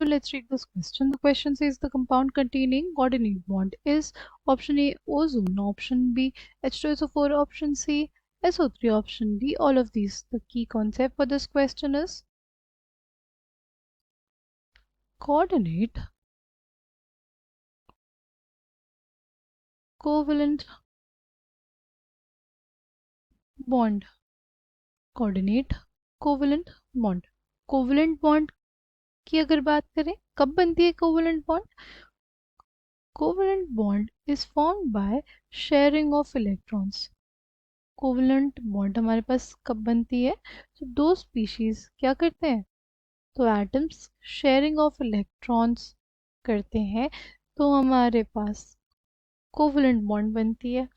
let's read this question. The question says the compound containing coordinate bond is option A ozone, option B H2SO4, option C SO3, option D all of these. The key concept for this question is coordinate covalent bond. Coordinate covalent bond. Covalent bond की अगर बात करें कब बनती है covalent bond. Covalent bond is formed by sharing of electrons. Covalent bond हमारे पास कब बनती है तो दो स्पीशीज क्या करते हैं तो एटम्स शेयरिंग ऑफ इलेक्ट्रॉन्स करते हैं तो हमारे पास कोवलेंट बॉन्ड बनती है.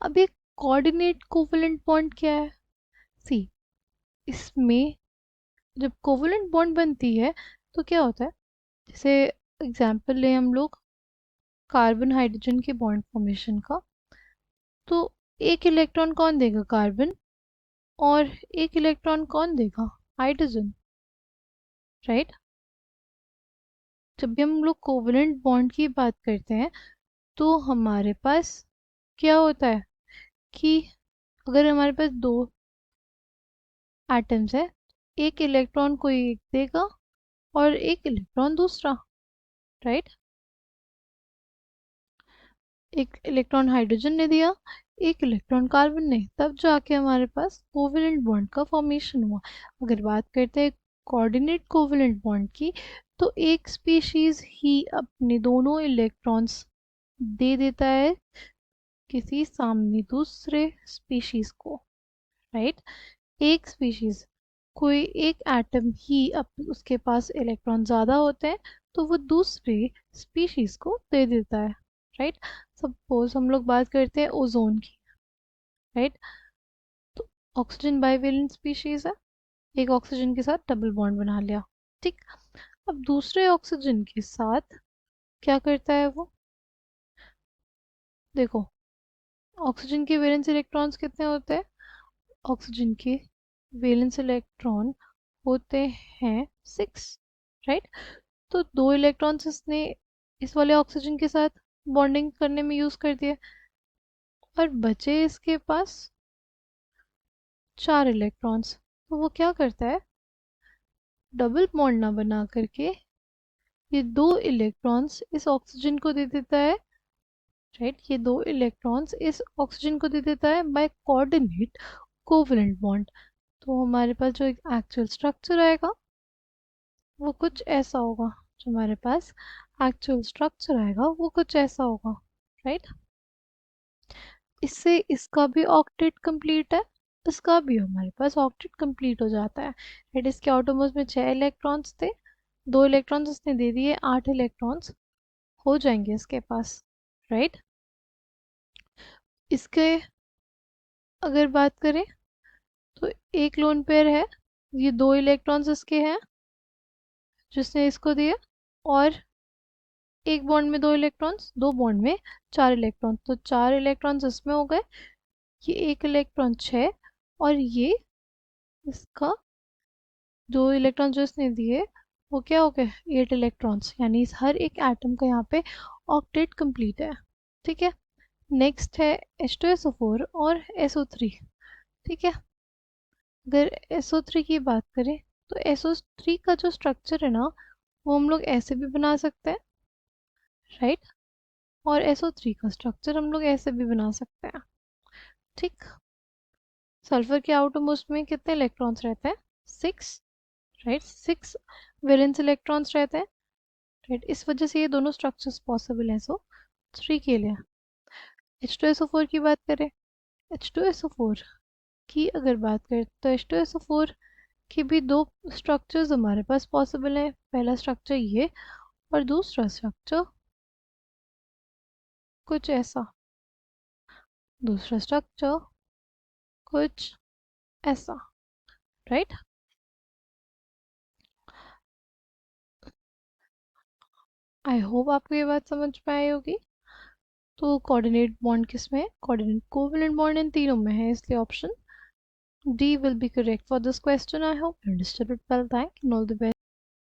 अब ये कोऑर्डिनेट कोवलेंट बॉन्ड क्या है. सी इसमें जब कोवलेंट बॉन्ड बनती है तो क्या होता है जैसे एग्जांपल लें हम लोग कार्बन हाइड्रोजन के बॉन्ड फॉर्मेशन का. तो एक इलेक्ट्रॉन कौन देगा कार्बन और एक इलेक्ट्रॉन कौन देगा हाइड्रोजन. राइट. जब भी हम लोग कोवलेंट बॉन्ड की बात करते हैं तो हमारे पास क्या होता है कि अगर हमारे पास दो एटम्स है एक इलेक्ट्रॉन कोई एक देगा और एक इलेक्ट्रॉन दूसरा. राइट. एक इलेक्ट्रॉन हाइड्रोजन ने दिया एक इलेक्ट्रॉन कार्बन ने तब जाके हमारे पास कोवेलेंट बॉन्ड का फॉर्मेशन हुआ. अगर बात करते हैं कोऑर्डिनेट कोवेलेंट बॉन्ड की तो एक स्पीशीज ही अपने दोनों इलेक्ट्रॉन्स दे देता है किसी सामने दूसरे स्पीशीज को. राइट. एक स्पीशीज कोई एक एटम ही उसके पास इलेक्ट्रॉन ज़्यादा होते हैं तो वो दूसरे स्पीशीज को दे देता है. राइट. सपोज हम लोग बात करते हैं ओजोन की. राइट. तो ऑक्सीजन बाइवेलेंट स्पीशीज है एक ऑक्सीजन के साथ डबल बॉन्ड बना लिया. ठीक. अब दूसरे ऑक्सीजन के साथ क्या करता है वो देखो ऑक्सीजन के वैलेंस इलेक्ट्रॉन्स कितने होते हैं. ऑक्सीजन के वैलेंस इलेक्ट्रॉन होते हैं 6. राइट. तो दो इलेक्ट्रॉन्स इसने इस वाले ऑक्सीजन के साथ बॉन्डिंग करने में यूज कर दिए और बचे इसके पास 4 इलेक्ट्रॉन्स. तो वो क्या करता है डबल बॉन्ड ना बना करके ये दो इलेक्ट्रॉन्स इस ऑक्सीजन को दे देता है. राइट. ये दो इलेक्ट्रॉन्स इस ऑक्सीजन को दे देता है बाय कोऑर्डिनेट कोवलेंट बॉन्ड. तो हमारे पास जो एक्चुअल स्ट्रक्चर आएगा वो कुछ ऐसा होगा. जो हमारे पास एक्चुअल स्ट्रक्चर आएगा वो कुछ ऐसा होगा. राइट. इससे इसका भी ऑक्टेट कंप्लीट है इसका भी हमारे पास ऑक्टेट कंप्लीट हो जाता है. राइट. इसके ऑटोमर्स में 6 इलेक्ट्रॉन्स थे 2 इलेक्ट्रॉन्स इसने दे दिए 8 इलेक्ट्रॉन्स हो जाएंगे इसके पास. राइट. इसके अगर बात करें तो एक लोन पेयर है ये 2 इलेक्ट्रॉन्स इसके हैं जिसने इसको दिया और एक बॉन्ड में 2 इलेक्ट्रॉन्स 2 बॉन्ड में 4 इलेक्ट्रॉन्स. तो 4 इलेक्ट्रॉन्स इसमें हो गए ये एक इलेक्ट्रॉन 6 और ये इसका जो इलेक्ट्रॉन जो इसने दिए वो क्या हो गए 8 इलेक्ट्रॉन्स. यानी इस हर एक एटम का यहाँ पे ऑक्टेट कंप्लीट है. ठीक है. नेक्स्ट है H2SO4 और SO3. ठीक है. अगर SO3 की बात करें तो SO3 का जो स्ट्रक्चर है ना वो हम लोग ऐसे भी बना सकते हैं. राइट. और SO3 का स्ट्रक्चर हम लोग ऐसे भी बना सकते हैं. ठीक. सल्फर के आउटरमोस्ट में कितने इलेक्ट्रॉन्स रहते हैं 6. राइट. 6 वैलेंस इलेक्ट्रॉन्स रहते हैं. राइट. इस वजह से ये दोनों स्ट्रक्चर्स पॉसिबल हैं SO3 के लिए. H2SO4 की बात करें H2SO4 की अगर बात करें तो H2SO4 की भी दो स्ट्रक्चर्स हमारे पास पॉसिबल हैं. पहला स्ट्रक्चर ये और दूसरा स्ट्रक्चर कुछ ऐसा. दूसरा स्ट्रक्चर कुछ ऐसा. राइट. आई होप आपको ये बात समझ में आई होगी. तो कोऑर्डिनेट बॉन्ड किस में है कोऑर्डिनेट कोवलेंट बॉन्ड इन तीनों में है इसलिए option D will be correct for this question. I hope you understood it well. Thank you and all the best.